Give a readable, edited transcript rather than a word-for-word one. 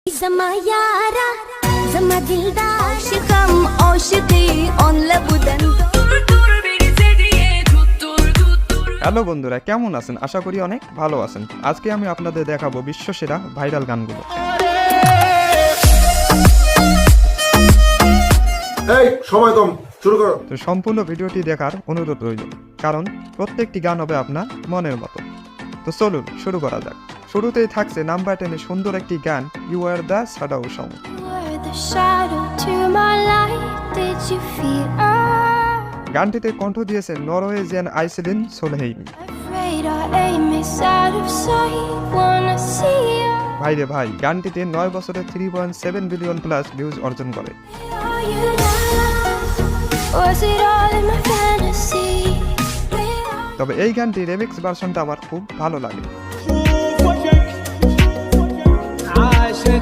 Zama yara, zama dildar, aşıkım, aşıkı, onunla budan. Hello বন্ধুরা, কেমন আছেন? আশা করি অনেক ভালো আছেন। আজকে আমি আপনাদের দেখাবো বিশ্বসেরা ভাইরাল গানগুলো। এই সময় কম, শুরু করো। তো সম্পূর্ণ ভিডিওটি দেখার অনুরোধ রইল, কারণ প্রত্যেকটি গান হবে আপনার মনের মতো। তো চলুন শুরু করা যাক। শুরুতেই থাকছে নাম্বার 10-এ সুন্দর একটি গান, you are the shadow song. গানটিতে কণ্ঠ দিয়েছেন নরওয়েজিয়ান আইসেলিন সোলহেইম। ভাইরে ভাই, গানটিতে 9 বছরে 3.7 বিলিয়ন প্লাস ভিউজ অর্জন করে। তবে এই গানটির রিমিক্স ভার্সনটা আমার খুব ভালো লাগে।